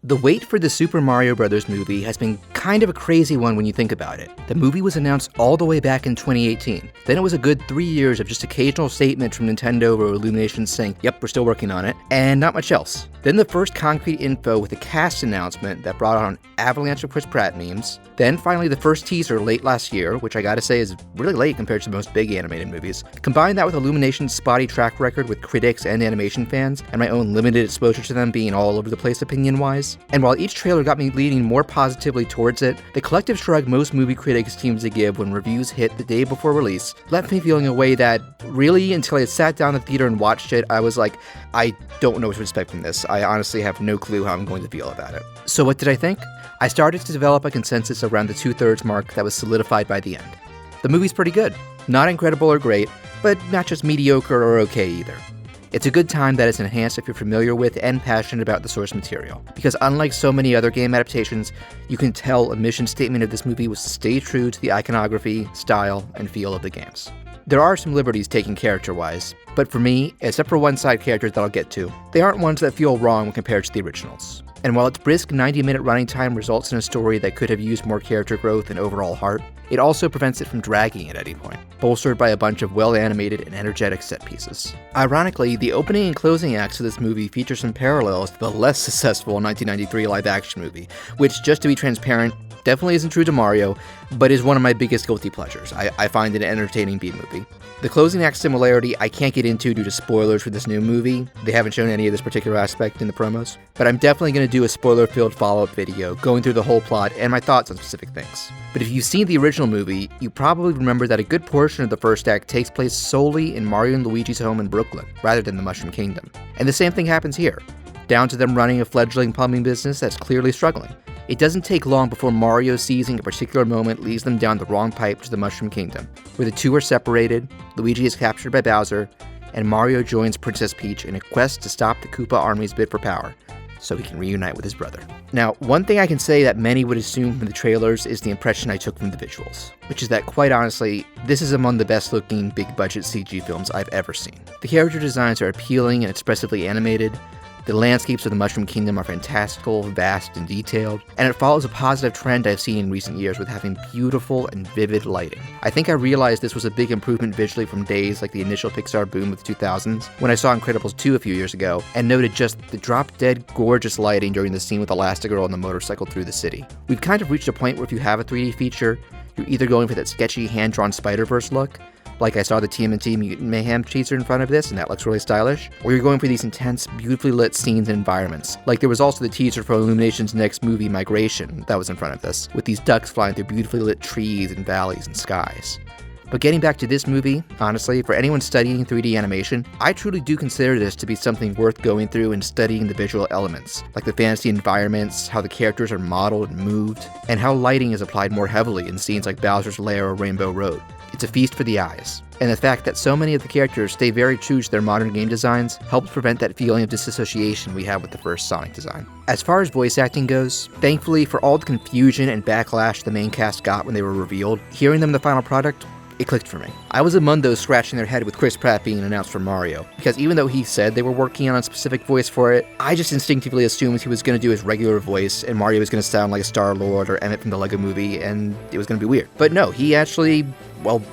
The wait for the Super Mario Bros. Movie has been kind of a crazy one when you think about it. The movie was announced all the way back in 2018. Then it was a good 3 years of just occasional statements from Nintendo or Illumination saying, yep, we're still working on it, and not much else. Then the first concrete info with a cast announcement that brought on an avalanche of Chris Pratt memes. Then finally the first teaser late last year, which I gotta say is really late compared to most big animated movies. Combine that with Illumination's spotty track record with critics and animation fans, and my own limited exposure to them being all over the place opinion-wise. And while each trailer got me leaning more positively towards it, the collective shrug most movie critics seem to give when reviews hit the day before release left me feeling a way that, really, until I sat down in the theater and watched it, I was like, I don't know what to expect from this. I honestly have no clue how I'm going to feel about it. So what did I think? I started to develop a consensus around the 2/3 mark that was solidified by the end. The movie's pretty good. Not incredible or great, but not just mediocre or okay either. It's a good time that is enhanced if you're familiar with and passionate about the source material, because unlike so many other game adaptations, you can tell a mission statement of this movie was to stay true to the iconography, style, and feel of the games. There are some liberties taken character-wise, but for me, except for one side character that I'll get to, they aren't ones that feel wrong when compared to the originals. And while its brisk 90-minute running time results in a story that could have used more character growth and overall heart, it also prevents it from dragging at any point, bolstered by a bunch of well-animated and energetic set pieces. Ironically, the opening and closing acts of this movie feature some parallels to the less successful 1993 live-action movie, which, just to be transparent, definitely isn't true to Mario, but is one of my biggest guilty pleasures. I find it an entertaining B-movie. The closing act similarity I can't get into due to spoilers for this new movie. They haven't shown any of this particular aspect in the promos, but I'm definitely going to do a spoiler-filled follow-up video going through the whole plot and my thoughts on specific things. But if you've seen the original movie, you probably remember that a good portion of the first act takes place solely in Mario and Luigi's home in Brooklyn, rather than the Mushroom Kingdom. And the same thing happens here, down to them running a fledgling plumbing business that's clearly struggling. It doesn't take long before Mario seizing a particular moment leads them down the wrong pipe to the Mushroom Kingdom, where the two are separated, Luigi is captured by Bowser, and Mario joins Princess Peach in a quest to stop the Koopa Army's bid for power, so he can reunite with his brother. Now, one thing I can say that many would assume from the trailers is the impression I took from the visuals, which is that, quite honestly, this is among the best-looking big-budget CG films I've ever seen. The character designs are appealing and expressively animated, the landscapes of the Mushroom Kingdom are fantastical, vast, and detailed, and it follows a positive trend I've seen in recent years with having beautiful and vivid lighting. I think I realized this was a big improvement visually from days like the initial Pixar boom of the 2000s, when I saw Incredibles 2 a few years ago, and noted just the drop-dead gorgeous lighting during the scene with Elastigirl on the motorcycle through the city. We've kind of reached a point where if you have a 3D feature, you're either going for that sketchy hand-drawn Spider-Verse look, like I saw the TMNT Mutant Mayhem teaser in front of this, and that looks really stylish, or you're going for these intense, beautifully lit scenes and environments. Like there was also the teaser for Illumination's next movie, Migration, that was in front of this, with these ducks flying through beautifully lit trees and valleys and skies. But getting back to this movie, honestly, for anyone studying 3D animation, I truly do consider this to be something worth going through and studying the visual elements, like the fantasy environments, how the characters are modeled and moved, and how lighting is applied more heavily in scenes like Bowser's Lair or Rainbow Road. It's a feast for the eyes. And the fact that so many of the characters stay very true to their modern game designs helps prevent that feeling of disassociation we have with the first Sonic design. As far as voice acting goes, thankfully for all the confusion and backlash the main cast got when they were revealed, hearing them in the final product, it clicked for me. I was among those scratching their head with Chris Pratt being announced for Mario, because even though he said they were working on a specific voice for it, I just instinctively assumed he was going to do his regular voice, and Mario was going to sound like a Star-Lord or Emmett from the Lego Movie, and it was going to be weird. But no, he actually,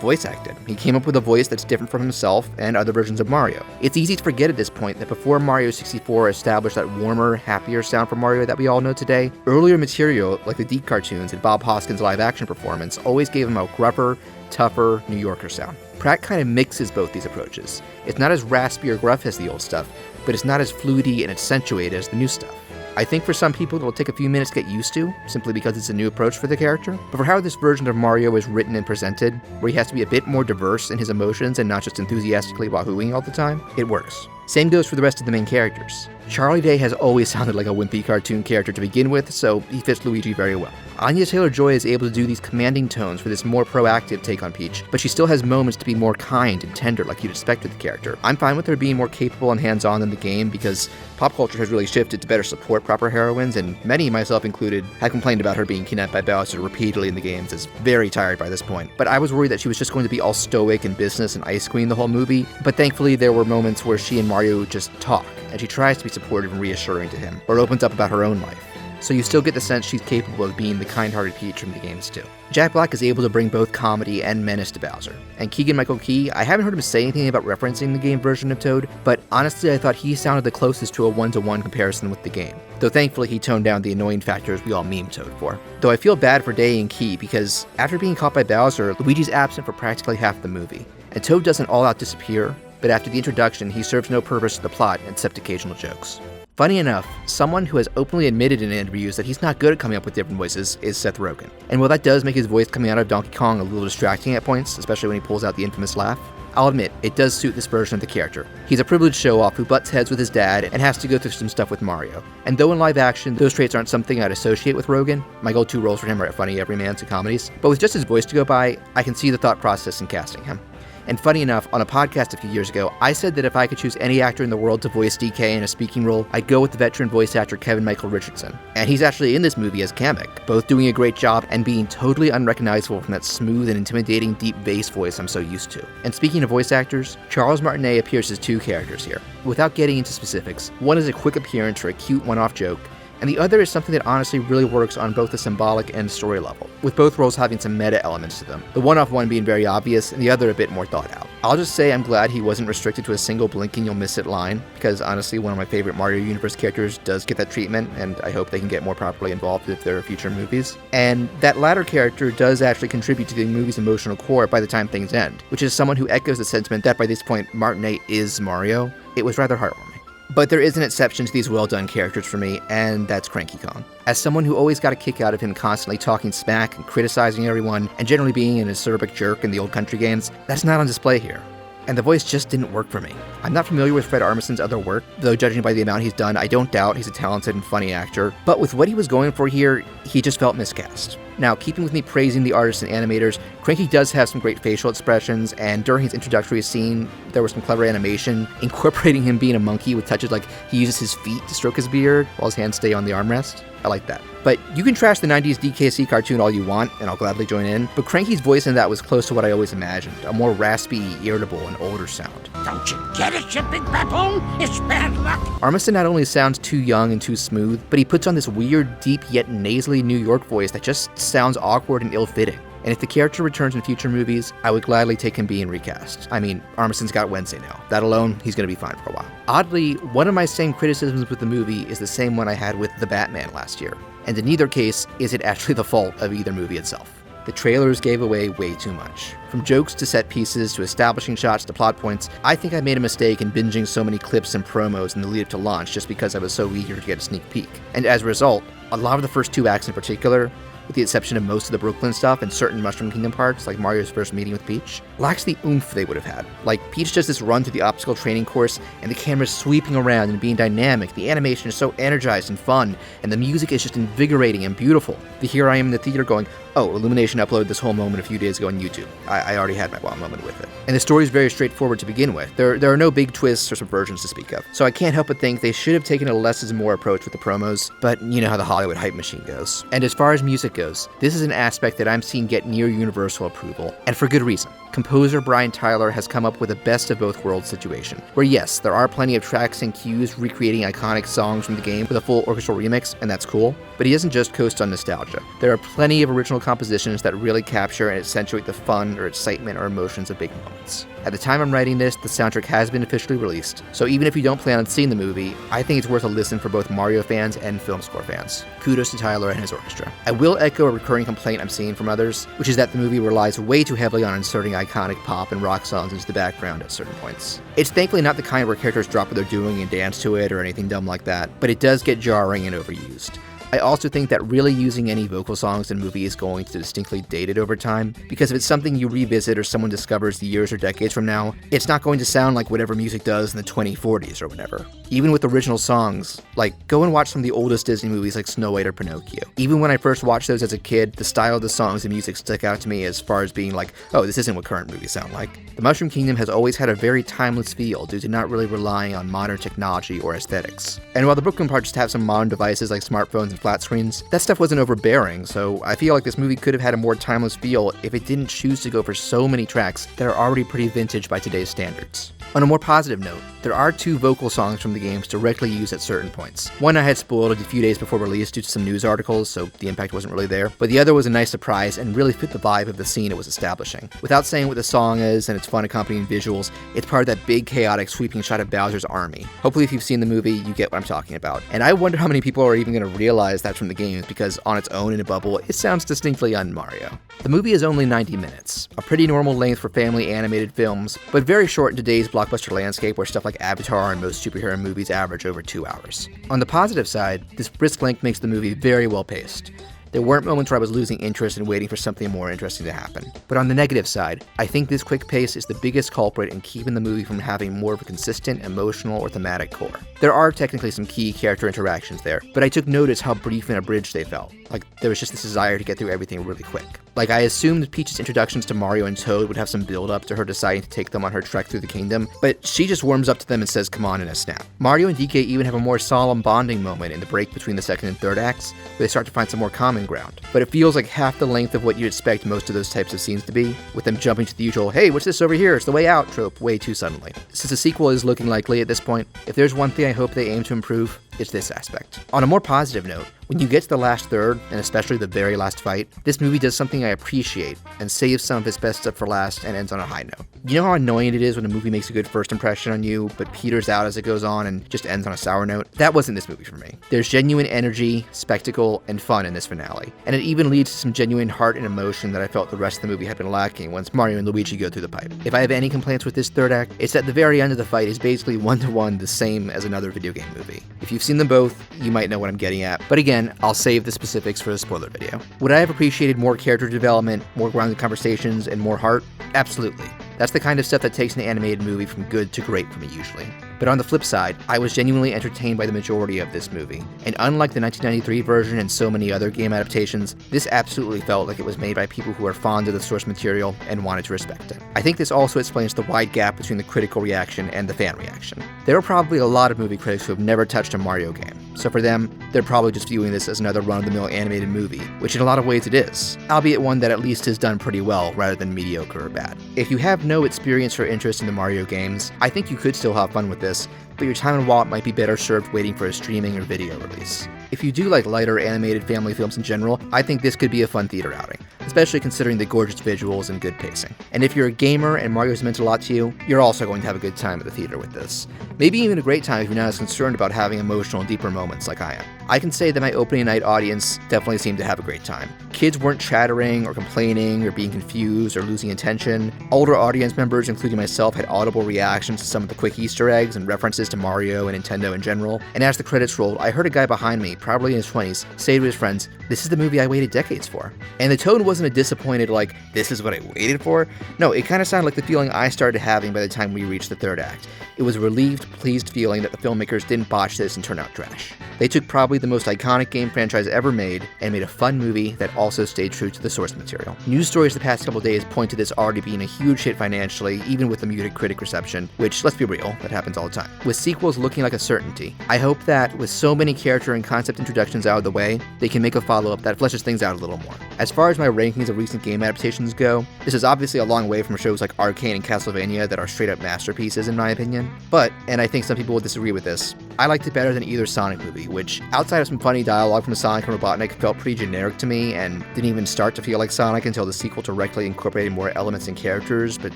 voice acted. He came up with a voice that's different from himself and other versions of Mario. It's easy to forget at this point that before Mario 64 established that warmer, happier sound for Mario that we all know today, earlier material, like the Deep cartoons and Bob Hoskins' live-action performance, always gave him a gruffer, tougher New Yorker sound. Pratt kind of mixes both these approaches. It's not as raspy or gruff as the old stuff, but it's not as fluty and accentuated as the new stuff. I think for some people it'll take a few minutes to get used to, simply because it's a new approach for the character, but for how this version of Mario is written and presented, where he has to be a bit more diverse in his emotions and not just enthusiastically wahooing all the time, it works. Same goes for the rest of the main characters. Charlie Day has always sounded like a wimpy cartoon character to begin with, so he fits Luigi very well. Anya Taylor-Joy is able to do these commanding tones for this more proactive take on Peach, but she still has moments to be more kind and tender like you'd expect with the character. I'm fine with her being more capable and hands-on in the game because pop culture has really shifted to better support proper heroines, and many, myself included, have complained about her being kidnapped by Bowser repeatedly in the games as very tired by this point. But I was worried that she was just going to be all stoic and business and ice queen the whole movie, but thankfully there were moments where she and Mario just talk, and she tries to be supportive and reassuring to him, or opens up about her own life. so you still get the sense she's capable of being the kind-hearted Peach from the games too. Jack Black is able to bring both comedy and menace to Bowser. And Keegan-Michael Key, I haven't heard him say anything about referencing the game version of Toad, but honestly I thought he sounded the closest to a one-to-one comparison with the game. Though thankfully he toned down the annoying factors we all meme Toad for. Though I feel bad for Day and Key because after being caught by Bowser, Luigi's absent for practically half the movie. And Toad doesn't all-out disappear, but after the introduction he serves no purpose to the plot except occasional jokes. Funny enough, someone who has openly admitted in interviews that he's not good at coming up with different voices is Seth Rogen. And while that does make his voice coming out of Donkey Kong a little distracting at points, especially when he pulls out the infamous laugh, I'll admit, it does suit this version of the character. He's a privileged show-off who butts heads with his dad and has to go through some stuff with Mario. And though in live action, those traits aren't something I'd associate with Rogen, my go-to roles for him are at funny everymans and comedies, but with just his voice to go by, I can see the thought process in casting him. And funny enough, on a podcast a few years ago, I said that if I could choose any actor in the world to voice DK in a speaking role, I'd go with the veteran voice actor Kevin Michael Richardson. And he's actually in this movie as Kamek, both doing a great job and being totally unrecognizable from that smooth and intimidating deep bass voice I'm so used to. And speaking of voice actors, Charles Martinet appears as two characters here. Without getting into specifics, one is a quick appearance for a cute one-off joke, and the other is something that honestly really works on both the symbolic and story level, with both roles having some meta elements to them, the one-off one being very obvious and the other a bit more thought out. I'll just say I'm glad he wasn't restricted to a single blink and you'll miss it line, because honestly one of my favorite Mario Universe characters does get that treatment, and I hope they can get more properly involved if there are future movies. And that latter character does actually contribute to the movie's emotional core by the time things end, which is someone who echoes the sentiment that by this point Martinet is Mario. It was rather heartwarming. But there is an exception to these well-done characters for me, and that's Cranky Kong. As someone who always got a kick out of him constantly talking smack and criticizing everyone, and generally being an acerbic jerk in the old country games, that's not on display here. And the voice just didn't work for me. I'm not familiar with Fred Armisen's other work, though judging by the amount he's done, I don't doubt he's a talented and funny actor, but with what he was going for here, he just felt miscast. Now, keeping with me praising the artists and animators, Cranky does have some great facial expressions, and during his introductory scene, there was some clever animation, incorporating him being a monkey with touches like he uses his feet to stroke his beard while his hands stay on the armrest. I like that. But you can trash the 90s DKC cartoon all you want, and I'll gladly join in, but Cranky's voice in that was close to what I always imagined, a more raspy, irritable, and older sound. Don't you get it, you big baboon? It's bad luck. Armisen not only sounds too young and too smooth, but he puts on this weird, deep yet nasally New York voice that just sounds awkward and ill-fitting. And if the character returns in future movies, I would gladly take him being recast. I mean, Armisen's got Wednesday now. That alone, he's gonna be fine for a while. Oddly, one of my same criticisms with the movie is the same one I had with The Batman last year. And in neither case is it actually the fault of either movie itself. The trailers gave away way too much. From jokes to set pieces to establishing shots to plot points, I think I made a mistake in binging so many clips and promos in the lead up to launch just because I was so eager to get a sneak peek. And as a result, a lot of the first two acts in particular, with the exception of most of the Brooklyn stuff and certain Mushroom Kingdom parts, like Mario's first meeting with Peach, lacks the oomph they would have had. Like, Peach does this run through the obstacle training course, and the camera's sweeping around and being dynamic, the animation is so energized and fun, and the music is just invigorating and beautiful. But here I am in the theater going, oh, Illumination uploaded this whole moment a few days ago on YouTube. I already had my wow moment with it. And the story is very straightforward to begin with. There are no big twists or subversions to speak of. So I can't help but think they should have taken a less is more approach with the promos, but you know how the Hollywood hype machine goes. And as far as music goes, this is an aspect that I'm seeing get near universal approval, and for good reason. Composer Brian Tyler has come up with a best of both worlds situation, where yes, there are plenty of tracks and cues recreating iconic songs from the game with a full orchestral remix, and that's cool, but he doesn't just coast on nostalgia. There are plenty of original compositions that really capture and accentuate the fun or excitement or emotions of big moments. At the time I'm writing this, the soundtrack has been officially released, so even if you don't plan on seeing the movie, I think it's worth a listen for both Mario fans and film score fans. Kudos to Tyler and his orchestra. I will echo a recurring complaint I'm seeing from others, which is that the movie relies way too heavily on inserting iconic pop and rock songs into the background at certain points. It's thankfully not the kind where characters drop what they're doing and dance to it or anything dumb like that, but it does get jarring and overused. I also think that really using any vocal songs in a movie is going to distinctly date it over time, because if it's something you revisit or someone discovers years or decades from now, it's not going to sound like whatever music does in the 2040s or whatever. Even with original songs, like go and watch some of the oldest Disney movies like Snow White or Pinocchio. Even when I first watched those as a kid, the style of the songs and music stuck out to me as far as being like, oh, this isn't what current movies sound like. The Mushroom Kingdom has always had a very timeless feel due to not really relying on modern technology or aesthetics. And while the Brooklyn parts just have some modern devices like smartphones and flat screens, that stuff wasn't overbearing, so I feel like this movie could have had a more timeless feel if it didn't choose to go for so many tracks that are already pretty vintage by today's standards. On a more positive note, there are 2 vocal songs from the games directly used at certain points. One I had spoiled a few days before release due to some news articles, so the impact wasn't really there, but the other was a nice surprise and really fit the vibe of the scene it was establishing. Without saying what the song is and its fun accompanying visuals, it's part of that big chaotic sweeping shot of Bowser's army. Hopefully if you've seen the movie, you get what I'm talking about. And I wonder how many people are even going to realize that's from the games, because on its own in a bubble, it sounds distinctly un-Mario. The movie is only 90 minutes, a pretty normal length for family animated films, but very short in today's blockbuster landscape where stuff like Avatar and most superhero movies average over 2 hours. On the positive side, this brisk length makes the movie very well paced. There weren't moments where I was losing interest and waiting for something more interesting to happen. But on the negative side, I think this quick pace is the biggest culprit in keeping the movie from having more of a consistent emotional or thematic core. There are technically some key character interactions there, but I took notice how brief and abridged they felt. Like, there was just this desire to get through everything really quick. Like, I assumed Peach's introductions to Mario and Toad would have some build-up to her deciding to take them on her trek through the kingdom, but she just warms up to them and says come on in a snap. Mario and DK even have a more solemn bonding moment in the break between the second and third acts, where they start to find some more common ground. But it feels like half the length of what you'd expect most of those types of scenes to be, with them jumping to the usual, hey, what's this over here? It's the way out trope way too suddenly. Since a sequel is looking likely at this point, if there's one thing I hope they aim to improve, it's this aspect. On a more positive note, when you get to the last third, and especially the very last fight, this movie does something I appreciate and saves some of its best stuff for last and ends on a high note. You know how annoying it is when a movie makes a good first impression on you, but peters out as it goes on and just ends on a sour note? That wasn't this movie for me. There's genuine energy, spectacle, and fun in this finale, and it even leads to some genuine heart and emotion that I felt the rest of the movie had been lacking once Mario and Luigi go through the pipe. If I have any complaints with this third act, it's that the very end of the fight is basically one-to-one the same as another video game movie. If you've seen them both, you might know what I'm getting at, but again, I'll save the specifics for the spoiler video. Would I have appreciated more character development, more grounded conversations, and more heart? Absolutely. That's the kind of stuff that takes an animated movie from good to great for me usually. But on the flip side, I was genuinely entertained by the majority of this movie, and unlike the 1993 version and so many other game adaptations, this absolutely felt like it was made by people who are fond of the source material and wanted to respect it. I think this also explains the wide gap between the critical reaction and the fan reaction. There are probably a lot of movie critics who have never touched a Mario game, so for them, they're probably just viewing this as another run-of-the-mill animated movie, which in a lot of ways it is, albeit one that at least is done pretty well rather than mediocre or bad. If you have no experience or interest in the Mario games, I think you could still have fun with this, but your time and wallet might be better served waiting for a streaming or video release. If you do like lighter animated family films in general, I think this could be a fun theater outing, especially considering the gorgeous visuals and good pacing. And if you're a gamer and Mario's meant a lot to you, you're also going to have a good time at the theater with this. Maybe even a great time if you're not as concerned about having emotional and deeper moments like I am. I can say that my opening night audience definitely seemed to have a great time. Kids weren't chattering or complaining or being confused or losing attention. Older audience members, including myself, had audible reactions to some of the quick Easter eggs and references to Mario and Nintendo in general. And as the credits rolled, I heard a guy behind me, probably in his 20s, say to his friends, "This is the movie I waited decades for." And the tone wasn't a disappointed like, "This is what I waited for." No, it kind of sounded like the feeling I started having by the time we reached the third act. It was a relieved, pleased feeling that the filmmakers didn't botch this and turn out trash. They took probably the most iconic game franchise ever made and made a fun movie that also stayed true to the source material. News stories the past couple days point to this already being a huge hit financially, even with the muted critic reception, which, let's be real, that happens all the time. With sequels looking like a certainty, I hope that, with so many character and concept introductions out of the way, they can make a follow-up that fleshes things out a little more. As far as my rankings of recent game adaptations go, this is obviously a long way from shows like Arcane and Castlevania that are straight-up masterpieces in my opinion, but, and I think some people will disagree with this, I liked it better than either Sonic movie, which, outside of some funny dialogue from Sonic and Robotnik, felt pretty generic to me and didn't even start to feel like Sonic until the sequel directly incorporated more elements and characters, but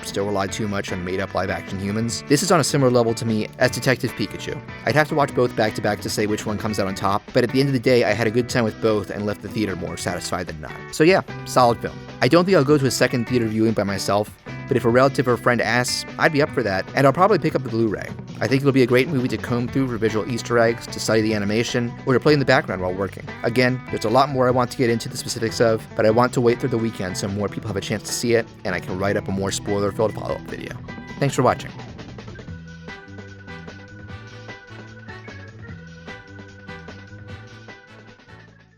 still relied too much on made-up live-action humans. This is on a similar level to me as Detective Pikachu. I'd have to watch both back-to-back to say which one comes out on top, but at the end of the day, I had a good time with both and left the theater more satisfied than not. So yeah, solid film. I don't think I'll go to a second theater viewing by myself, but if a relative or friend asks, I'd be up for that, and I'll probably pick up the Blu-ray. I think it'll be a great movie to comb through for visual Easter eggs, to study the animation, or to play in the background while working. Again, there's a lot more I want to get into the specifics of, but I want to wait through the weekend so more people have a chance to see it, and I can write up a more spoiler-filled follow-up video. Thanks for watching.